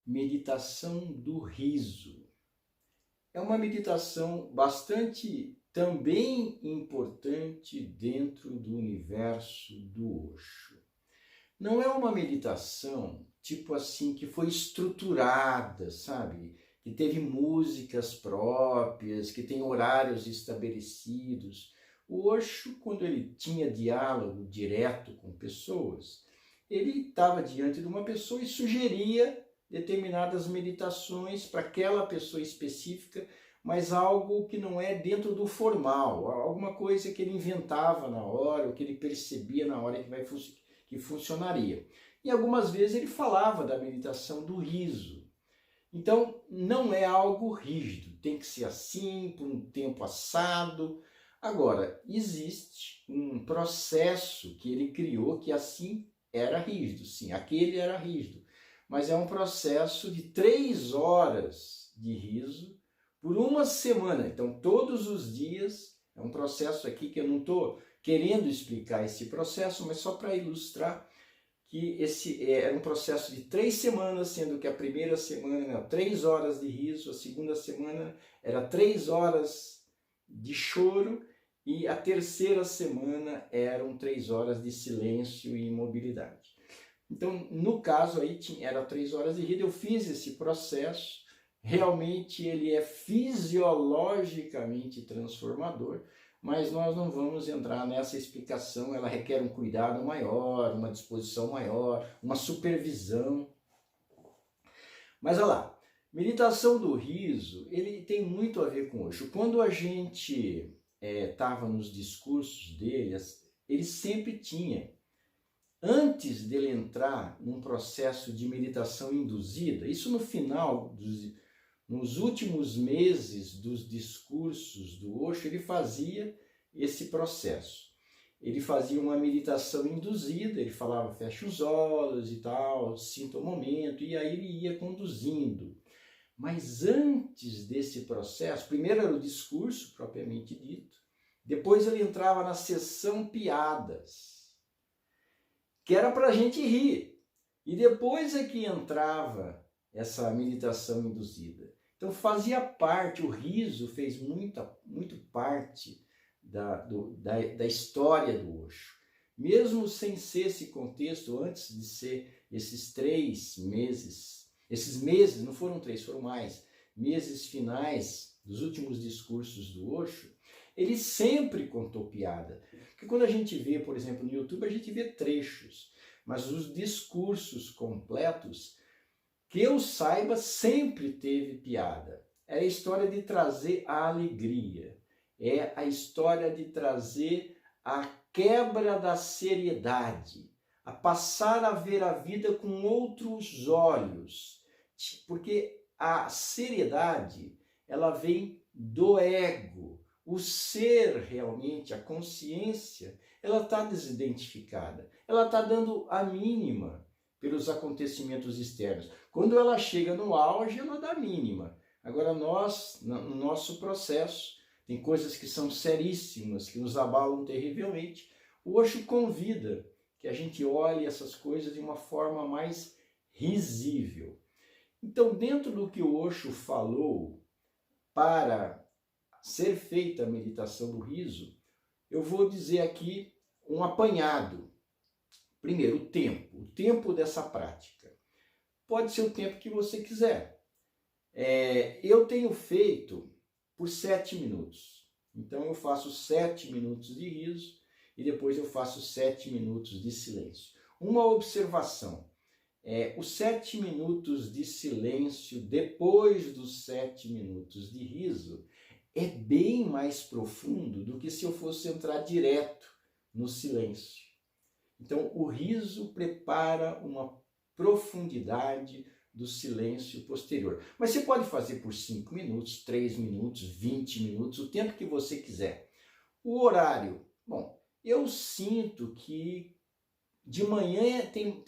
meditação do riso. É uma meditação bastante também importante dentro do universo do Osho. Não é uma meditação tipo assim que foi estruturada, sabe? Que teve músicas próprias, que tem horários estabelecidos. O Osho, quando ele tinha diálogo direto com pessoas, ele estava diante de uma pessoa e sugeria determinadas meditações para aquela pessoa específica, mas algo que não é dentro do formal, alguma coisa que ele inventava na hora, ou que ele percebia na hora que funcionaria. E algumas vezes ele falava da meditação do riso. Então, não é algo rígido, tem que ser assim, por um tempo assado. Agora, existe um processo que ele criou que assim era rígido, sim, aquele era rígido, mas é um processo de 3 horas de riso por uma semana. Então, todos os dias, é um processo aqui que eu não estou querendo explicar esse processo, mas só para ilustrar que esse é um processo de 3 semanas, sendo que a primeira semana era 3 horas de riso, a segunda semana era 3 horas de choro e a terceira semana eram 3 horas de silêncio e imobilidade. Então, no caso aí, era 3 horas de riso, eu fiz esse processo, realmente ele é fisiologicamente transformador, mas nós não vamos entrar nessa explicação, ela requer um cuidado maior, uma disposição maior, uma supervisão. Mas olha lá, meditação do riso, ele tem muito a ver com Osho. Quando a gente estava nos discursos dele, ele sempre tinha, antes dele entrar num processo de meditação induzida, isso no final nos últimos meses dos discursos do Osho, ele fazia esse processo. Ele fazia uma meditação induzida, ele falava, fecha os olhos e tal, sinta o momento, e aí ele ia conduzindo. Mas antes desse processo, primeiro era o discurso propriamente dito, depois ele entrava na sessão piadas, que era para a gente rir, e depois é que entrava essa meditação induzida. Então fazia parte, o riso fez muito parte da história do Osho. Mesmo sem ser esse contexto, antes de ser esses 3 meses, esses meses, não foram 3, foram mais, meses finais dos últimos discursos do Osho, ele sempre contou piada. Porque quando a gente vê, por exemplo, no YouTube, a gente vê trechos, mas os discursos completos, que eu saiba, sempre teve piada. É a história de trazer a alegria, é a história de trazer a quebra da seriedade, a passar a ver a vida com outros olhos, porque a seriedade, ela vem do ego. O ser realmente, a consciência, ela está desidentificada, ela está dando a mínima pelos acontecimentos externos. Quando ela chega no auge, ela dá a mínima. Agora nós, no nosso processo, tem coisas que são seríssimas, que nos abalam terrivelmente. O Osho convida que a gente olhe essas coisas de uma forma mais risível. Então, dentro do que o Osho falou para ser feita a meditação do riso, eu vou dizer aqui um apanhado. Primeiro, o tempo dessa prática. Pode ser o tempo que você quiser. Eu tenho feito por 7 minutos. Então eu faço 7 minutos de riso e depois eu faço 7 minutos de silêncio. Uma observação. Os 7 minutos de silêncio depois dos 7 minutos de riso é bem mais profundo do que se eu fosse entrar direto no silêncio. Então, o riso prepara uma profundidade do silêncio posterior. Mas você pode fazer por 5 minutos, 3 minutos, 20 minutos, o tempo que você quiser. O horário, bom, eu sinto que de manhã tem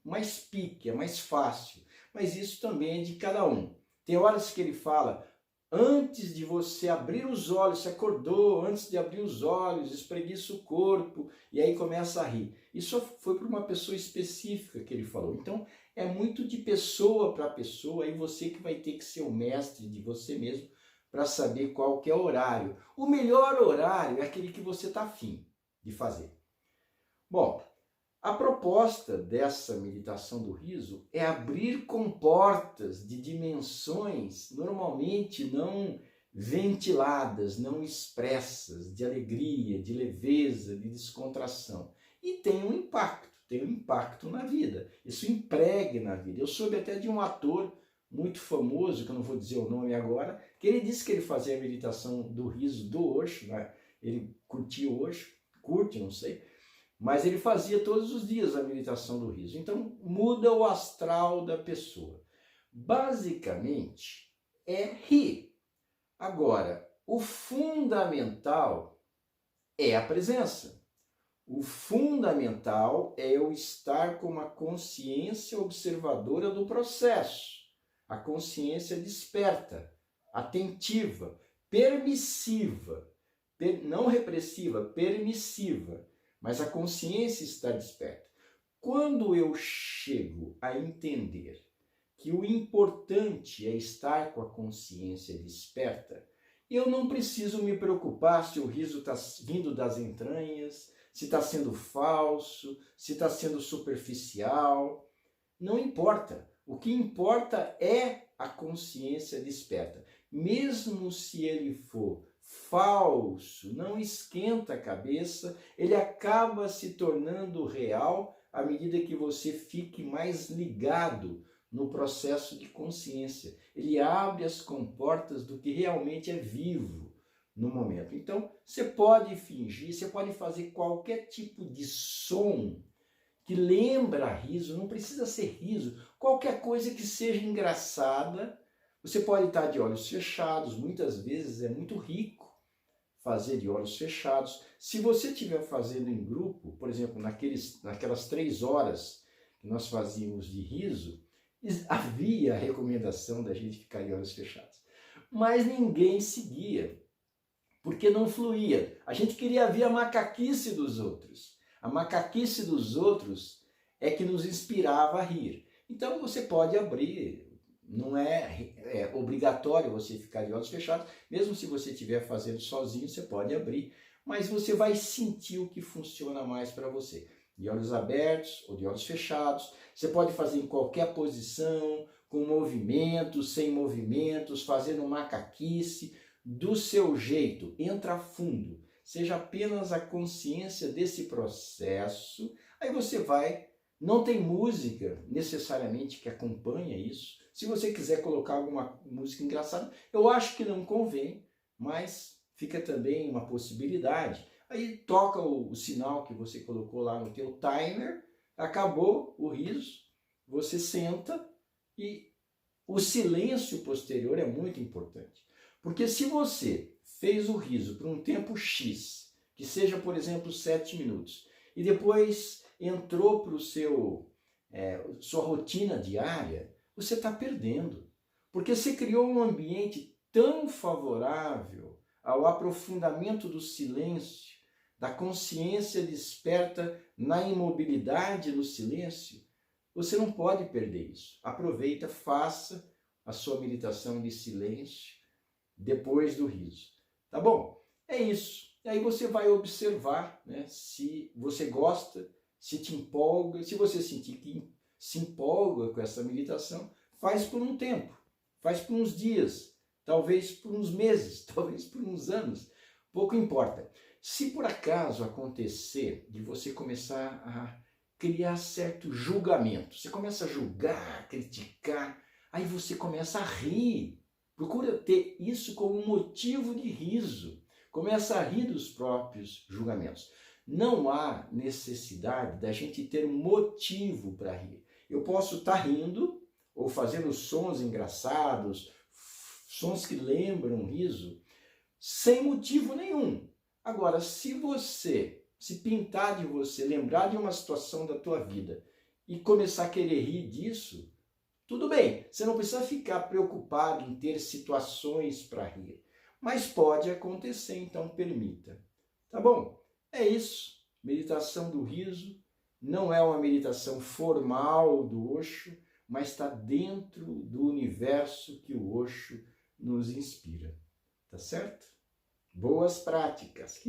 mais pique, é mais fácil, mas isso também é de cada um. Tem horas que ele fala, antes de você abrir os olhos, você acordou, antes de abrir os olhos, espreguiça o corpo, e aí começa a rir. Isso foi para uma pessoa específica que ele falou. Então, É muito de pessoa para pessoa, e você que vai ter que ser o mestre de você mesmo para saber qual que é o horário. O melhor horário é aquele que você está afim de fazer. Bom, a proposta dessa meditação do riso é abrir comportas de dimensões normalmente não ventiladas, não expressas, de alegria, de leveza, de descontração. E tem um impacto na vida. Isso impregna na vida. Eu soube até de um ator muito famoso, que eu não vou dizer o nome agora, que ele disse que ele fazia a meditação do riso do Osho, né? Ele curtia o Osho, curte, não sei, mas ele fazia todos os dias a meditação do riso. Então muda o astral da pessoa. Basicamente é rir. Agora, o fundamental é a presença. O fundamental é eu estar com uma consciência observadora do processo. A consciência desperta, atentiva, permissiva, não repressiva, permissiva, mas a consciência está desperta. Quando eu chego a entender que o importante é estar com a consciência desperta, eu não preciso me preocupar se o riso está vindo das entranhas, se está sendo falso, se está sendo superficial. Não importa. O que importa é a consciência desperta. Mesmo se ele for falso, não esquenta a cabeça, ele acaba se tornando real à medida que você fique mais ligado no processo de consciência. Ele abre as comportas do que realmente é vivo no momento. Então, você pode fingir, você pode fazer qualquer tipo de som que lembra riso, não precisa ser riso, qualquer coisa que seja engraçada. Você pode estar de olhos fechados, muitas vezes é muito rico fazer de olhos fechados. Se você estiver fazendo em grupo, por exemplo, naquelas 3 horas que nós fazíamos de riso, havia a recomendação da gente ficar de olhos fechados. Mas ninguém seguia, porque não fluía. A gente queria ver a macaquice dos outros. A macaquice dos outros é que nos inspirava a rir. Então você pode abrir, não é obrigatório você ficar de olhos fechados, mesmo se você estiver fazendo sozinho, você pode abrir, mas você vai sentir o que funciona mais para você. De olhos abertos ou de olhos fechados, você pode fazer em qualquer posição, com movimentos, sem movimentos, fazendo macaquice, do seu jeito, entra fundo, seja apenas a consciência desse processo, aí você vai, não tem música necessariamente que acompanha isso. Se você quiser colocar alguma música engraçada, eu acho que não convém, mas fica também uma possibilidade. Aí toca o sinal que você colocou lá no teu timer, acabou o riso, você senta e o silêncio posterior é muito importante. Porque se você fez o riso por um tempo X, que seja, por exemplo, 7 minutos, e depois entrou para sua rotina diária, você está perdendo. Porque você criou um ambiente tão favorável ao aprofundamento do silêncio, da consciência desperta na imobilidade no silêncio, você não pode perder isso. Aproveita, faça a sua meditação de silêncio depois do riso. Tá bom? É isso. E aí você vai observar, né, se você gosta, se te empolga. Se você sentir que se empolga com essa meditação, faz por um tempo, faz por uns dias, talvez por uns meses, talvez por uns anos, pouco importa. Se por acaso acontecer de você começar a criar certo julgamento, você começa a julgar, criticar, aí você começa a rir. Procura ter isso como motivo de riso. Começa a rir dos próprios julgamentos. Não há necessidade da gente ter motivo para rir. Eu posso estar rindo ou fazendo sons engraçados, sons que lembram riso, sem motivo nenhum. Agora, se você se pintar de você, lembrar de uma situação da tua vida e começar a querer rir disso, tudo bem, você não precisa ficar preocupado em ter situações para rir, mas pode acontecer, então permita. Tá bom? É isso. Meditação do riso não é uma meditação formal do Osho, mas está dentro do universo que o Osho nos inspira. Tá certo? Boas práticas!